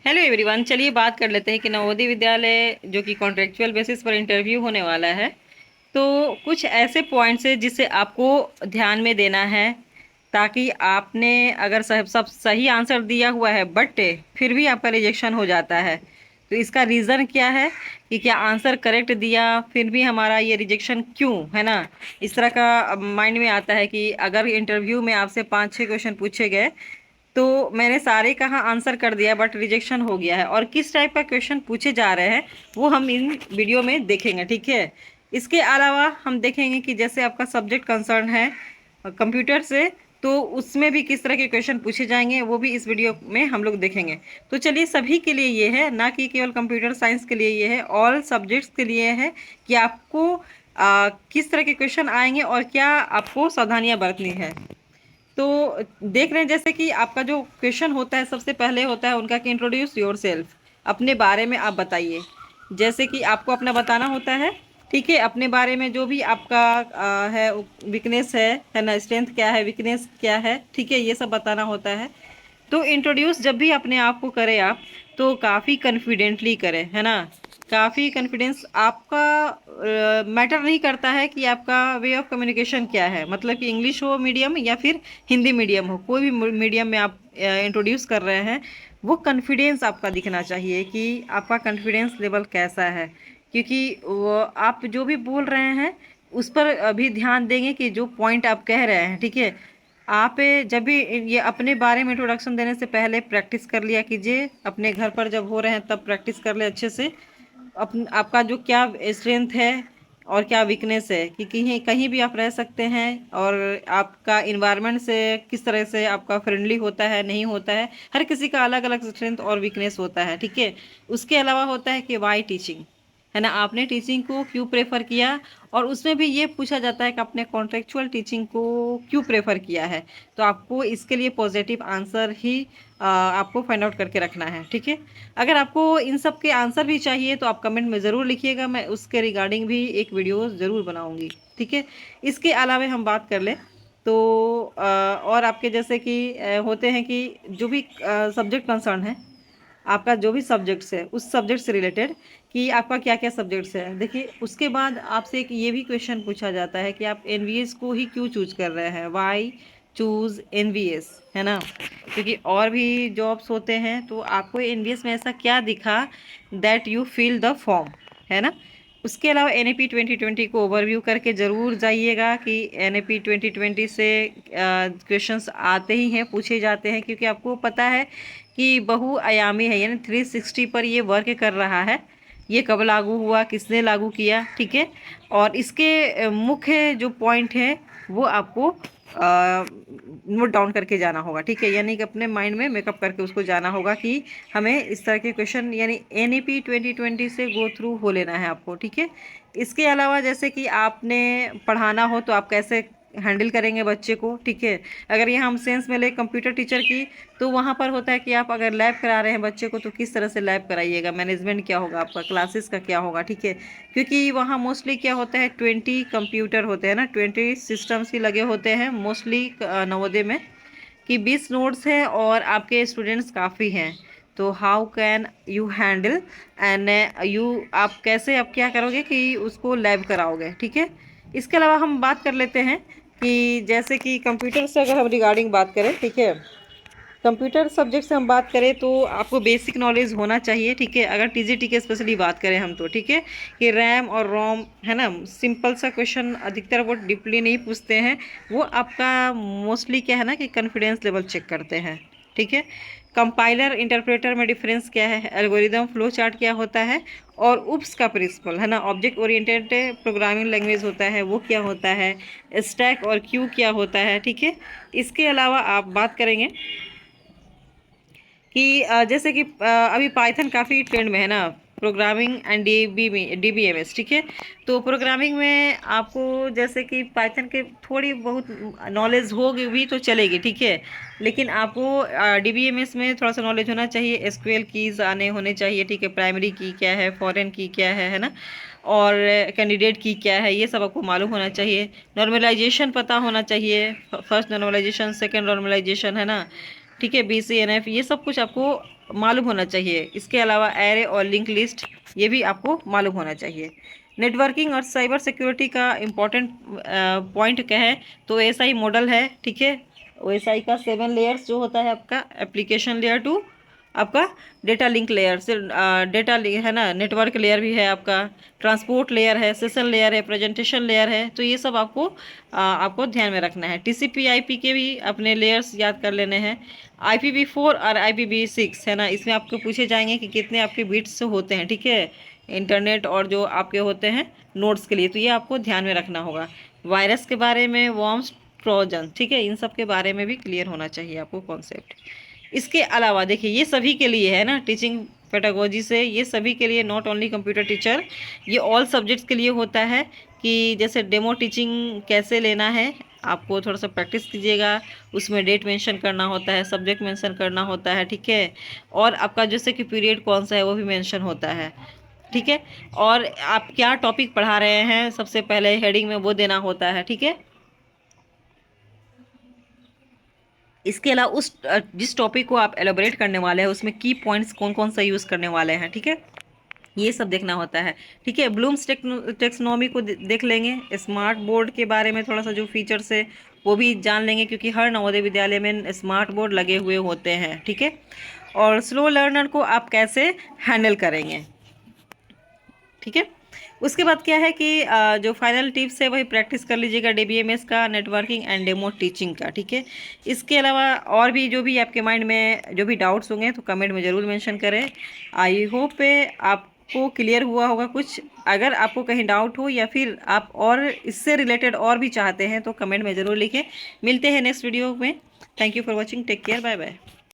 Hello everyone, चलिए बात कर लेते हैं कि नवोदय विद्यालय जो कि कॉन्ट्रेक्चुअल बेसिस पर इंटरव्यू होने वाला है। तो कुछ ऐसे पॉइंट्स है जिसे आपको ध्यान में देना है, ताकि आपने अगर सब सही आंसर दिया हुआ है बट फिर भी आपका रिजेक्शन हो जाता है, तो इसका रीज़न क्या है कि क्या आंसर करेक्ट दिया फिर भी हमारा ये रिजेक्शन क्यों, है ना। इस तरह का माइंड में आता है कि अगर इंटरव्यू में आपसे 5-6 क्वेश्चन पूछे गए तो मैंने सारे कहाँ आंसर कर दिया बट रिजेक्शन हो गया है, और किस टाइप का क्वेश्चन पूछे जा रहे हैं वो हम इन वीडियो में देखेंगे, ठीक है। इसके अलावा हम देखेंगे कि जैसे आपका सब्जेक्ट कंसर्न है कंप्यूटर से, तो उसमें भी किस तरह के क्वेश्चन पूछे जाएंगे वो भी इस वीडियो में हम लोग देखेंगे। तो चलिए, सभी के लिए ये है, ना कि केवल कंप्यूटर साइंस के लिए ये है, ऑल सब्जेक्ट्स के लिए है कि आपको किस तरह के क्वेश्चन आएंगे और क्या आपको सावधानियां बरतनी है। तो देख रहे हैं जैसे कि आपका जो क्वेश्चन होता है सबसे पहले होता है उनका कि इंट्रोड्यूस योर सेल्फ, अपने बारे में आप बताइए। जैसे कि आपको अपना बताना होता है, ठीक है, अपने बारे में जो भी आपका है, वीकनेस है ना, स्ट्रेंथ क्या है, वीकनेस क्या है, ठीक है, ये सब बताना होता है। तो इंट्रोड्यूस जब भी अपने आप को करें आप, तो काफ़ी कॉन्फिडेंटली करें, है ना। काफ़ी कॉन्फिडेंस आपका मैटर नहीं करता है कि आपका वे ऑफ कम्युनिकेशन क्या है, मतलब कि इंग्लिश हो मीडियम या फिर हिंदी मीडियम हो, कोई भी मीडियम में आप इंट्रोड्यूस कर रहे हैं, वो कॉन्फिडेंस आपका दिखना चाहिए कि आपका कॉन्फिडेंस लेवल कैसा है। क्योंकि वो आप जो भी बोल रहे हैं उस पर अभी ध्यान देंगे कि जो पॉइंट आप कह रहे हैं, ठीक है। आप जब भी ये अपने बारे में इंट्रोडक्शन देने से पहले प्रैक्टिस कर लिया कीजिए, अपने घर पर जब हो रहे हैं तब प्रैक्टिस कर ले अच्छे से। आपका जो क्या स्ट्रेंथ है और क्या वीकनेस है, कि कहीं कहीं भी आप रह सकते हैं, और आपका इन्वायरमेंट से किस तरह से आपका फ्रेंडली होता है नहीं होता है, हर किसी का अलग अलग स्ट्रेंथ और वीकनेस होता है, ठीक है। उसके अलावा होता है कि वाई टीचिंग, है ना, आपने टीचिंग को क्यों प्रेफर किया, और उसमें भी ये पूछा जाता है कि आपने कॉन्ट्रेक्चुअल टीचिंग को क्यों प्रेफर किया है। तो आपको इसके लिए पॉजिटिव आंसर ही आपको फाइंड आउट करके रखना है, ठीक है। अगर आपको इन सब के आंसर भी चाहिए तो आप कमेंट में ज़रूर लिखिएगा, मैं उसके रिगार्डिंग भी एक वीडियो ज़रूर बनाऊंगी, ठीक है। इसके अलावा हम बात कर लें तो और आपके जैसे कि होते हैं कि जो भी सब्जेक्ट कंसर्न है, आपका जो भी सब्जेक्ट्स है उस सब्जेक्ट से रिलेटेड, कि आपका क्या क्या सब्जेक्ट्स है। देखिए, उसके बाद आपसे एक ये भी क्वेश्चन पूछा जाता है कि आप एनवीएस को ही क्यों चूज कर रहे हैं, वाई चूज एनवीएस, है ना। क्योंकि और भी जॉब्स होते हैं, तो आपको एनवीएस में ऐसा क्या दिखा that you fill the form, है ना। उसके अलावा एनईपी 2020 को ओवरव्यू करके ज़रूर जाइएगा कि एनईपी 2020 से क्वेश्चंस आते ही हैं, पूछे जाते हैं, क्योंकि आपको पता है कि बहुआयामी है, यानी 360 पर ये वर्क कर रहा है। ये कब लागू हुआ, किसने लागू किया, ठीक है। और इसके मुख्य जो पॉइंट है वो आपको नोट डाउन करके जाना होगा, ठीक है। यानी कि अपने माइंड में मेकअप करके उसको जाना होगा कि हमें इस तरह के क्वेश्चन यानी एनईपी 2020 से गो थ्रू हो लेना है आपको, ठीक है। इसके अलावा जैसे कि आपने पढ़ाना हो तो आप कैसे हैंडल करेंगे बच्चे को, ठीक है। अगर ये हम सेंस में ले कंप्यूटर टीचर की, तो वहाँ पर होता है कि आप अगर लैब करा रहे हैं बच्चे को तो किस तरह से लैब कराइएगा, मैनेजमेंट क्या होगा आपका, क्लासेस का क्या होगा, ठीक है। क्योंकि वहाँ मोस्टली क्या होता है, 20 कंप्यूटर होते हैं ना, 20 सिस्टम्स ही लगे होते हैं मोस्टली नवोदय में, कि 20 नोट्स हैं और आपके स्टूडेंट्स काफ़ी हैं। तो how can you handle and you, आप कैसे, आप क्या करोगे कि उसको लैब कराओगे, ठीक है। इसके अलावा हम बात कर लेते हैं कि जैसे कि कंप्यूटर से अगर हम रिगार्डिंग बात करें, ठीक है, कंप्यूटर सब्जेक्ट से हम बात करें तो आपको बेसिक नॉलेज होना चाहिए, ठीक है। अगर टीजीटी के स्पेशली बात करें हम तो, ठीक है, कि रैम और रोम, है ना, सिंपल सा क्वेश्चन अधिकतर वो डीपली नहीं पूछते हैं, वो आपका मोस्टली क्या है ना कि कॉन्फिडेंस लेवल चेक करते हैं, ठीक है। कंपाइलर इंटरप्रेटर में डिफरेंस क्या है, एल्गोरिदम फ्लो चार्ट क्या होता है, और उप्स का प्रिंसिपल, है ना, ऑब्जेक्ट ओरिएंटेड प्रोग्रामिंग लैंग्वेज होता है वो क्या होता है, स्टैक और क्यू क्या होता है, ठीक है। इसके अलावा आप बात करेंगे कि जैसे कि अभी पाइथन काफ़ी ट्रेंड में है ना, प्रोग्रामिंग एंड डीबीएमएस, ठीक है। तो प्रोग्रामिंग में आपको जैसे कि पाइथन के थोड़ी बहुत नॉलेज होगी भी तो चलेगी, ठीक है। लेकिन आपको डीबीएमएस में थोड़ा सा नॉलेज होना चाहिए, एसक्यूएल कीज आने होने चाहिए, ठीक है। प्राइमरी की क्या है, फॉरेन की क्या है ना, और कैंडिडेट की क्या है, ये सब आपको मालूम होना चाहिए। नॉर्मलाइजेशन पता होना चाहिए, फर्स्ट नॉर्मलाइजेशन, सेकेंड नॉर्मलाइजेशन, है ना। ठीक है, BCNF, ये सब कुछ आपको मालूम होना चाहिए। इसके अलावा एरे और लिंक लिस्ट, ये भी आपको मालूम होना चाहिए। नेटवर्किंग और साइबर सिक्योरिटी का इम्पोर्टेंट पॉइंट क्या है, तो OSI मॉडल है। ठीक है, OSI का 7 लेयर्स जो होता है आपका, एप्लीकेशन लेयर टू आपका डेटा लिंक लेयर से, डेटा है ना, नेटवर्क लेयर भी है आपका, ट्रांसपोर्ट लेयर है, सेशन लेयर है, प्रेजेंटेशन लेयर है। तो ये सब आपको ध्यान में रखना है। TCP IP के भी अपने लेयर्स याद कर लेने हैं। IPv4 और IPv6 है ना, इसमें आपको पूछे जाएंगे कि कितने आपके बिट्स होते हैं। ठीक है, इंटरनेट और जो आपके होते हैं नोड्स के लिए, तो ये आपको ध्यान में रखना होगा। वायरस के बारे में, वॉर्म्स, ट्रोजन, ठीक है, इन सब के बारे में भी क्लियर होना चाहिए आपको कॉन्सेप्ट। इसके अलावा देखिए, ये सभी के लिए है ना, टीचिंग पेडागोजी से ये सभी के लिए, नॉट ओनली कंप्यूटर टीचर, ये ऑल सब्जेक्ट्स के लिए होता है कि जैसे डेमो टीचिंग कैसे लेना है, आपको थोड़ा सा प्रैक्टिस कीजिएगा। उसमें डेट मेंशन करना होता है, सब्जेक्ट मेंशन करना होता है। ठीक है, और आपका जैसे कि पीरियड कौन सा है वो भी मेंशन होता है। ठीक है, और आप क्या टॉपिक पढ़ा रहे हैं सबसे पहले हेडिंग में वो देना होता है। ठीक है, इसके अलावा उस जिस टॉपिक को आप एलोबरेट करने वाले हैं उसमें की पॉइंट्स कौन कौन सा यूज़ करने वाले हैं। ठीक है, ये सब देखना होता है। ठीक है, ब्लूम्स टेक्सोनोमी को देख लेंगे। स्मार्ट बोर्ड के बारे में थोड़ा सा जो फीचर्स है वो भी जान लेंगे, क्योंकि हर नवोदय विद्यालय में स्मार्ट बोर्ड लगे हुए होते हैं। ठीक है, और स्लो लर्नर को आप कैसे हैंडल करेंगे। ठीक है, उसके बाद क्या है कि जो फाइनल टिप्स है वही प्रैक्टिस कर लीजिएगा DBMS का, नेटवर्किंग एंड डेमो टीचिंग का। ठीक है, इसके अलावा और भी जो भी आपके माइंड में जो भी डाउट्स होंगे तो कमेंट में ज़रूर मेंशन करें। आई होप आपको क्लियर हुआ होगा कुछ। अगर आपको कहीं डाउट हो या फिर आप और इससे रिलेटेड और भी चाहते हैं तो कमेंट में ज़रूर लिखें। मिलते हैं नेक्स्ट वीडियो में। Thank you for watching, take care, bye bye.